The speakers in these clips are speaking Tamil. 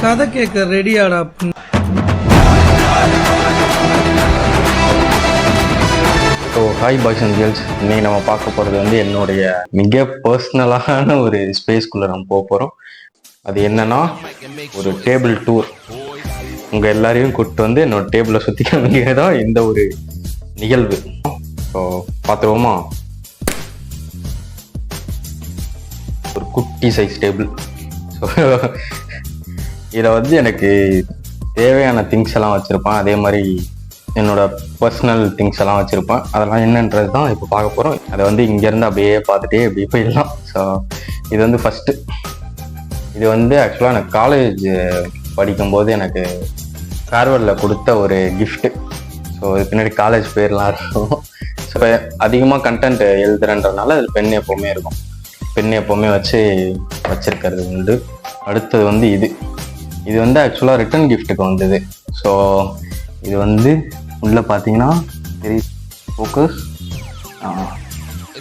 கதை கேட்க ரெடியாடா. So hi boys and girls, இன்னைக்கு நம்ம பார்க்க போகிறது வந்து என்னுடைய மிக பர்சனலான ஒரு ஸ்பேஸ்க்குள்ளே நம்ம போக போகிறோம். அது என்னன்னா ஒரு டேபிள் டூர். உங்கள் எல்லாரையும் கூப்பிட்டு வந்து என்னோட டேபிளை சுற்றி காமிக்கிறதான் இந்த ஒரு நிகழ்வு. ஸோ பார்த்துருவோமா? ஒரு குட்டி சைஸ் டேபிள். ஸோ இதில் வந்து எனக்கு தேவையான திங்ஸ் எல்லாம் வச்சுருப்பேன். அதே மாதிரி என்னோட பர்சனல் திங்ஸ் எல்லாம் வச்சுருப்பேன். அதெல்லாம் என்னன்றது தான் இப்போ பார்க்க போகிறோம். அதை வந்து இங்கேருந்து அப்படியே பார்த்துட்டே அப்படியே போயிடலாம். ஸோ இது வந்து ஃபஸ்ட்டு, இது வந்து ஆக்சுவலாக எனக்கு காலேஜ் படிக்கும்போது எனக்கு ஃபேர்வெல்லில் கொடுத்த ஒரு கிஃப்ட்டு. ஸோ இது பின்னாடி காலேஜ் பேர்லாம் இருக்கும். ஸோ இப்போ அதிகமாக கண்டென்ட் எழுதுறன்றதுனால அது பென் எப்போவுமே இருக்கும். பென் எப்போவுமே வச்சிருக்கிறது உண்டு. அடுத்தது வந்து இது வந்து ஆக்சுவலாக ரிட்டன் கிஃப்ட்டுக்கு வந்தது. ஸோ இது வந்து உள்ளே பார்த்தீங்கன்னா சரி ஃபோக்கஸ்,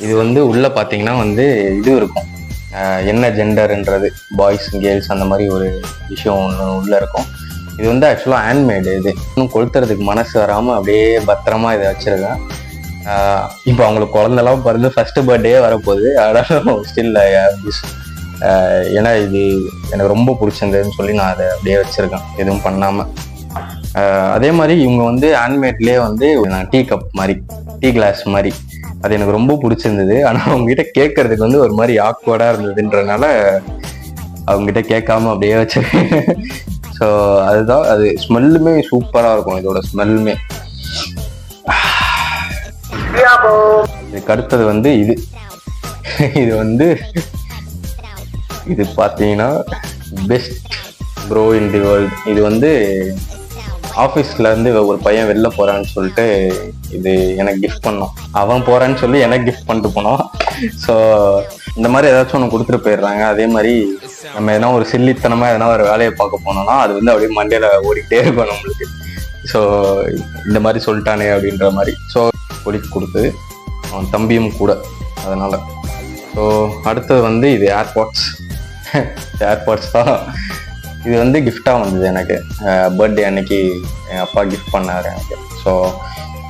இது வந்து உள்ளே பார்த்தீங்கன்னா வந்து இது இருக்கும், என்ன ஜெண்டர்ன்றது, பாய்ஸ் கேர்ள்ஸ் அந்த மாதிரி ஒரு விஷயம் ஒன்று உள்ளே இருக்கும். இது வந்து ஆக்சுவலாக ஹேண்ட்மேடு. இது இன்னும் கொளுத்துறதுக்கு மனசு வராமல் அப்படியே பத்திரமா இதை வச்சுருக்கேன். இப்போ அவங்களுக்கு குழந்தெல்லாம் பிறந்து ஃபஸ்ட்டு பர்த்டே வரப்போகுது. ஆனாலும் ஸ்டில் ஏன்னா இது எனக்கு ரொம்ப பிடிச்சிருந்ததுன்னு சொல்லி நான் அதை அப்படியே வச்சுருக்கேன், எதுவும் பண்ணாமல். அதே மாதிரி இவங்க வந்து ஹேண்ட்மேட்லேயே வந்து டீ கப் மாதிரி, டீ கிளாஸ் மாதிரி, அது எனக்கு ரொம்ப பிடிச்சிருந்தது. ஆனால் அவங்ககிட்ட கேட்கறதுக்கு வந்து ஒரு மாதிரி ஆக்வர்டாக இருந்ததுன்றனால அவங்ககிட்ட கேட்காம அப்படியே வச்சிருக்கேன். ஸோ அதுதான், அது ஸ்மெல்லுமே சூப்பராக இருக்கும். இதோட ஸ்மெல்லுமே. இதுக்கு அடுத்தது வந்து இது வந்து இது பார்த்தீங்கன்னா best bro in the world. இது வந்து ஆஃபீஸ்லேருந்து ஒரு பையன் வெளில போகிறான்னு சொல்லிட்டு இது எனக்கு கிஃப்ட் பண்ணோம். அவன் போகிறான்னு சொல்லி எனக்கு கிஃப்ட் பண்ணிட்டு போனோம். ஸோ இந்த மாதிரி ஏதாச்சும் ஒன்று கொடுத்துட்டு போயிடுறாங்க. அதே மாதிரி நம்ம எதனா ஒரு சில்லித்தனமாக எதனா ஒரு வேலையை பார்க்க போனோம்னா அது வந்து அப்படியே மண்டையில் ஓடிக்கிட்டே இருக்கும் நம்மளுக்கு. ஸோ இந்த மாதிரி சொல்லிட்டானே அப்படின்ற மாதிரி. ஸோ ஒடிக்கு கொடுத்தது அவன் தம்பியும் கூட, அதனால். ஸோ அடுத்தது வந்து இது ஏர்பாட்ஸ் தான். இது வந்து கிஃப்டாக வந்தது எனக்கு பர்த்டே அன்னைக்கு. எங்கள் அப்பா கிஃப்ட் பண்ணார் எனக்கு. ஸோ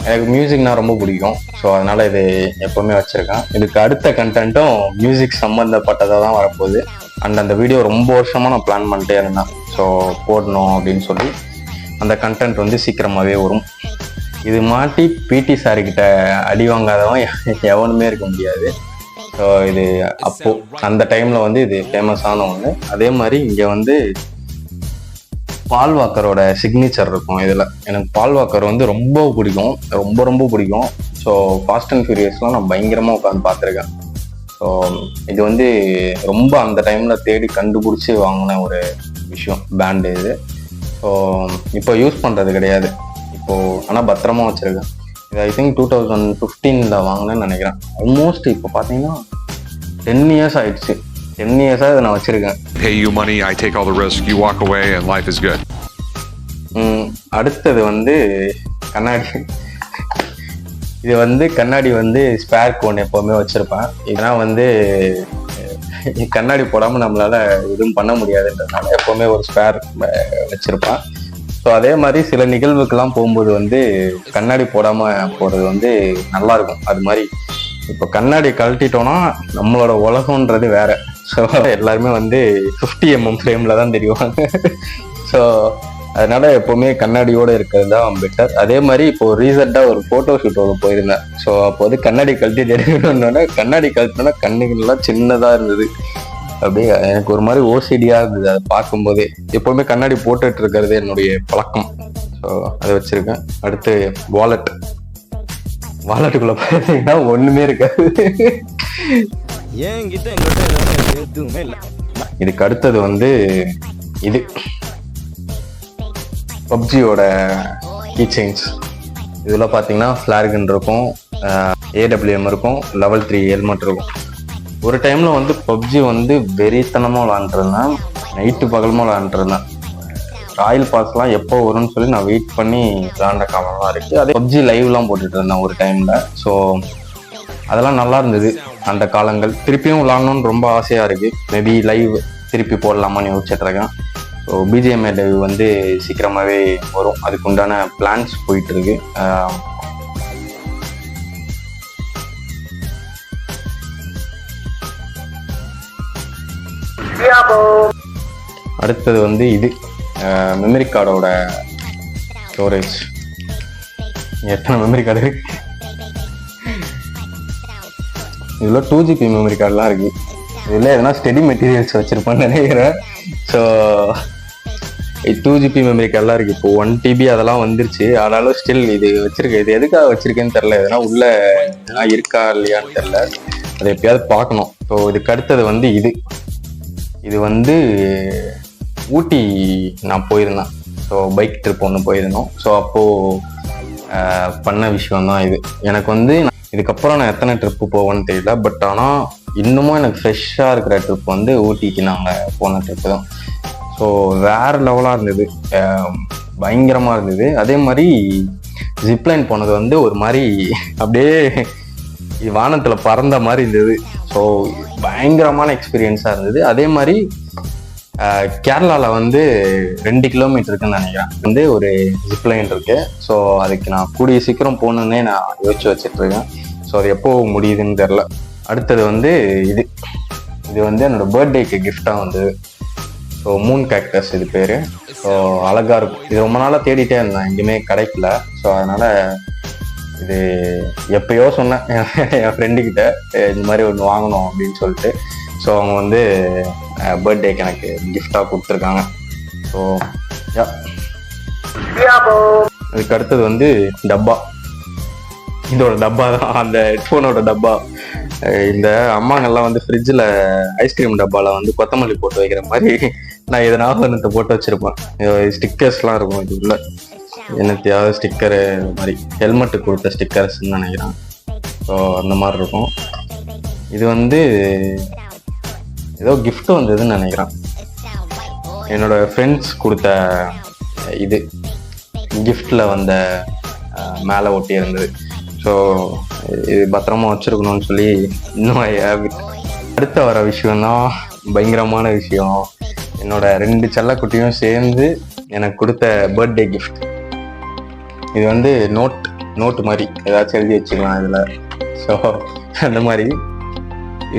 எனக்கு மியூசிக்னால் ரொம்ப பிடிக்கும். ஸோ அதனால் இது எப்போவுமே வச்சுருக்கேன். இதுக்கு அடுத்த கண்டென்ட்டும் மியூசிக் சம்மந்தப்பட்டதாக தான் வரப்போகுது. அண்ட் அந்த வீடியோ ரொம்ப வருஷமாக நான் பிளான் பண்ணிட்டே இருந்தேன். ஸோ போடணும் அப்படின்னு சொல்லி அந்த கண்டென்ட் வந்து சீக்கிரமாகவே வரும். இது மாட்டி பிடி சார்கிட்ட அடி வாங்காதவன் எவனுமே இருக்க முடியாது. ஸோ இது அப்போது அந்த டைமில் வந்து இது ஃபேமஸான ஒன்று. அதே மாதிரி இங்கே வந்து பால் வாக்கரோட சிக்னேச்சர் இருக்கும் இதில். எனக்கு பால் வாக்கர் வந்து ரொம்ப பிடிக்கும், ரொம்ப பிடிக்கும். ஸோ ஃபாஸ்ட் அண்ட் ஃபியூரியஸ்லாம் நான் பயங்கரமாக உட்காந்து பார்த்துருக்கேன். ஸோ இது வந்து ரொம்ப அந்த டைமில் தேடி கண்டுபிடிச்சி வாங்கின ஒரு விஷயம், பேண்டு இது. ஸோ இப்போ யூஸ் பண்ணுறது கிடையாது இப்போது, ஆனால் பத்திரமா வச்சுருக்கேன். இது ஐ திங்க் 2015 வாங்கினேன்னு நினைக்கிறேன். ஆல்மோஸ்ட் இப்போ பார்த்தீங்கன்னா 10 years ஆயிடுச்சு. 10 years இதை நான் வச்சுருக்கேன். Pay you money, I take all the risk, you walk away and life is good. அடுத்தது வந்து கண்ணாடி. இது வந்து கண்ணாடி வந்து ஸ்பேர் கோன் எப்போவுமே வச்சுருப்பேன். இதெல்லாம் வந்து கண்ணாடி போடாமல் நம்மளால் எதுவும் பண்ண முடியாதுன்றதுனால எப்போவுமே ஒரு ஸ்பேர் வச்சுருப்பேன். ஸோ அதே மாதிரி சில நிகழ்வுக்கெல்லாம் போகும்போது வந்து கண்ணாடி போடாமல் போகிறது வந்து நல்லாயிருக்கும். அது மாதிரி இப்போ கண்ணாடி கழட்டிட்டோன்னா நம்மளோட உலகன்றது வேற. ஸோ எல்லாருமே வந்து 50 mm ஃப்ரேமில் தான் தெரியுவாங்க. ஸோ அதனால எப்போவுமே கண்ணாடியோடு இருக்கிறது தான் பெட்டர். அதே மாதிரி இப்போ ரீசெண்டாக ஒரு ஃபோட்டோ ஷூட்டோட போயிருந்தேன். ஸோ அப்போ வந்து கண்ணாடி கழட்டி தெரியும்னோடனே கண்ணாடி கழட்டினோன்னா கண்ணுகள்லாம் சின்னதாக இருந்தது. அப்படியே எனக்கு ஒரு மாதிரி ஓசிடியாக இருந்தது அதை பார்க்கும்போதே. எப்போவுமே கண்ணாடி போட்டுட்டு இருக்கிறது என்னுடைய பழக்கம். ஸோ அதை வச்சுருக்கேன். அடுத்து வாலெட்டுக்குள்ளே பார்த்தீங்கன்னா ஒன்றுமே இருக்காது. இதுக்கு அடுத்தது வந்து இது பப்ஜியோட கீ செயின்ஸ். இதில் பார்த்தீங்கன்னா ஃப்ளார்கன் இருக்கும், AWM இருக்கும், லெவல் 3 ஹெல்மெட் இருக்கும். ஒரு டைமில் வந்து பப்ஜி வந்து வெறித்தனமாக விளாண்டுருந்தேன், நைட்டு பகலமாக விளாண்டுருந்தேன். ராயல் பாஸ்லாம் எப்போ வரும்னு சொல்லி நான் வெயிட் பண்ணி விளாண்ட காலம்லாம் இருக்குது. அதே பப்ஜி லைவ்லாம் போட்டுட்டு இருந்தேன் ஒரு டைமில். ஸோ அதெல்லாம் நல்லா இருந்தது அந்த காலங்கள். திருப்பியும் விளாட்ணுன்னு ரொம்ப ஆசையாக இருக்குது. மேபி லைவ் திருப்பி போடலாமான்னு யோசிச்சுட்டு இருக்கேன். ஸோ பிஜிஎம் வந்து சீக்கிரமாகவே வரும், அதுக்கு உண்டான பிளான்ஸ் போயிட்டுருக்கு. அடுத்தது வந்து இது மெமரி கார்டோட ஸ்டோரேஜ். எத்தனை மெமரி கார்டு இருக்கு இதில்? 2GB மெமரி கார்டெலாம் இருக்குது. இதில் எதனா ஸ்டடி மெட்டீரியல்ஸ் வச்சுருப்பான்னு நினைக்கிறேன். ஸோ 2GB மெமரி கார்டெலாம் இருக்குது. இப்போ 1TB அதெல்லாம் வந்துருச்சு. ஆனாலும் ஸ்டில் இது வச்சுருக்கேன். இது எதுக்காக வச்சுருக்கேன்னு தெரில, எதனா உள்ளே எதனா இருக்கா இல்லையான்னு தெரில, அதை எப்பயாவது பார்க்கணும். ஸோ இதுக்கு அடுத்தது வந்து இது வந்து ஊட்டி நான் போயிருந்தேன். ஸோ பைக் ட்ரிப் ஒன்று போயிருந்தோம். ஸோ அப்போது பண்ண விஷயம்தான் இது. எனக்கு வந்து இதுக்கப்புறம் நான் எத்தனை ட்ரிப்பு போவேன்னு தெரியல, பட் ஆனால் இன்னமும் எனக்கு ஃப்ரெஷ்ஷாக இருக்கிற ட்ரிப் வந்து ஊட்டிக்கு நாங்கள் போன ட்ரிப்பு தான். ஸோ வேறு லெவலாக இருந்தது, பயங்கரமாக இருந்தது. அதே மாதிரி ஜிப்லைன் போனது வந்து ஒரு மாதிரி அப்படியே வானத்தில் பறந்த மாதிரி இருந்தது. ஸோ பயங்கரமான எக்ஸ்பீரியன்ஸாக இருந்தது. அதே மாதிரி கேரளாவில் வந்து 2 கிலோமீட்டருக்குன்னு நினைக்கிறேன் வந்து ஒரு ஜிப்லைன் இருக்கு. ஸோ அதுக்கு நான் கூடிய சீக்கிரம் போகணுன்னே நான் யோசிச்சு வச்சுட்ருக்கேன். ஸோ அது எப்போ முடியுதுன்னு தெரில. அடுத்தது வந்து இது வந்து என்னோடய பர்த்டேக்கு கிஃப்டாக வந்தது. ஸோ மூன் கேக்டஸ் இது பேர். ஸோ அழகாக இருக்கும். இது ரொம்ப நாளாக தேடிட்டே இருந்தேன், எங்கேயுமே கிடைக்கல. ஸோ அதனால் இது எப்பயோ சொன்னேன் என் ஃப்ரெண்டுக்கிட்ட, இந்த மாதிரி ஒன்று வாங்கணும் அப்படின்னு சொல்லிட்டு. ஸோ அவங்க வந்து பர்த்டேக்கு எனக்கு கிஃப்டாக கொடுத்துருக்காங்க. ஸோ அதுக்கு அடுத்தது வந்து டப்பா. இதோட டப்பா தான், அந்த ஹெட்ஃபோனோட டப்பா. இந்த அம்மாங்கெல்லாம் வந்து ஃப்ரிட்ஜில் ஐஸ்கிரீம் டப்பாவில் வந்து கொத்தமல்லி போட்டு வைக்கிற மாதிரி நான் எதனாவது ஒன்றத்தை போட்டு வச்சுருப்பேன். ஸ்டிக்கர்ஸ்லாம் இருக்கும் இது உள்ள, என்னத்தையாவது ஸ்டிக்கரு மாதிரி ஹெல்மெட்டு கொடுத்த ஸ்டிக்கர்ஸ்ன்னு நினைக்கிறேன். ஸோ அந்த மாதிரி இருக்கும். இது வந்து ஏதோ கிஃப்ட் வந்ததுன்னு நினைக்கிறேன், என்னோட ஃப்ரெண்ட்ஸ் கொடுத்த இது கிஃப்டில் வந்த மேலே ஒட்டி இருந்தது. ஸோ இது பத்திரமா வச்சுருக்கணும்னு சொல்லி இன்னும் அடுத்த வர விஷயம்தான் பயங்கரமான விஷயம். என்னோட 2 செல்லக்குட்டியும் சேர்ந்து எனக்கு கொடுத்த பர்த்டே கிஃப்ட். இது வந்து நோட்டு மாதிரி ஏதாச்சும் எழுதி வச்சுக்கலாம் இதில். ஸோ அந்த மாதிரி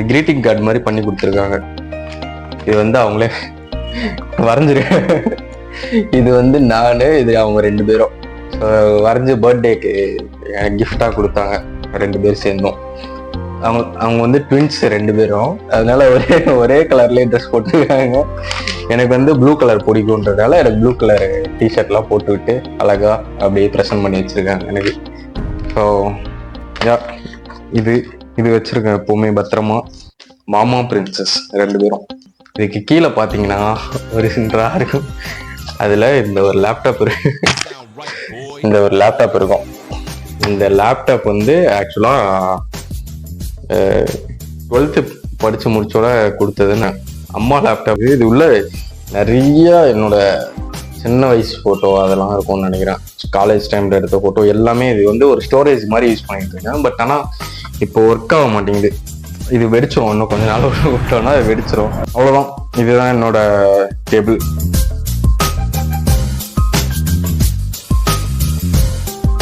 கிரீட்டிங் கார்டு மாதிரி பண்ணி கொடுத்துருக்காங்க. இது வந்து அவங்களே வரைஞ்சிருக்கேன். இது வந்து நான், இது அவங்க 2 பேரும் வரைஞ்சி பர்த்டேக்கு கிஃப்டாக கொடுத்தாங்க. 2 பேர் சேர்ந்தோம். அவங்க வந்து ட்வின்ஸ் 2 பேரும், அதனால ஒரே கலர்லேயே ட்ரெஸ் போட்டுருக்காங்க. எனக்கு வந்து ப்ளூ கலர் பிடிக்குன்றதால எனக்கு ப்ளூ கலர் டிஷர்ட்லாம் போட்டுக்கிட்டு அழகா அப்படியே ப்ரெசென்ட் பண்ணி வச்சுருக்காங்க எனக்கு. ஸோ இது வச்சுருக்கேன் எப்போவுமே பத்திரமா. மாமா பிரின்சஸ் 2 பேரும். இதுக்கு கீழே பார்த்தீங்கன்னா ஒரு சின்றா இருக்கும். அதில் இந்த ஒரு லேப்டாப் இருக்கும். இந்த லேப்டாப் வந்து ஆக்சுவலாக 12th படித்து முடிச்சோட கொடுத்ததுன்னு அம்மா லேப்டாப். இது உள்ள நிறைய என்னோட சின்ன வயசு ஃபோட்டோ அதெல்லாம் இருக்கும்னு நினைக்கிறேன். காலேஜ் டைமில் எடுத்த ஃபோட்டோ எல்லாமே இது வந்து ஒரு ஸ்டோரேஜ் மாதிரி யூஸ் பண்ணிட்டு இருக்கேன். பட் ஆனால் இப்போ ஒர்க் ஆக மாட்டேங்குது. இது வெடிச்சிரும், இன்னும் கொஞ்ச நாள் விட்டோம்னா அது வெடிச்சிரும். அவ்வளோதான். இதுதான் என்னோட டேபிள்.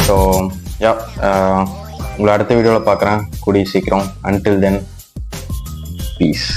ஸோ உங்களை அடுத்த வீடியோவில் பார்க்குறேன் கூடிய சீக்கிரம். Until then piece.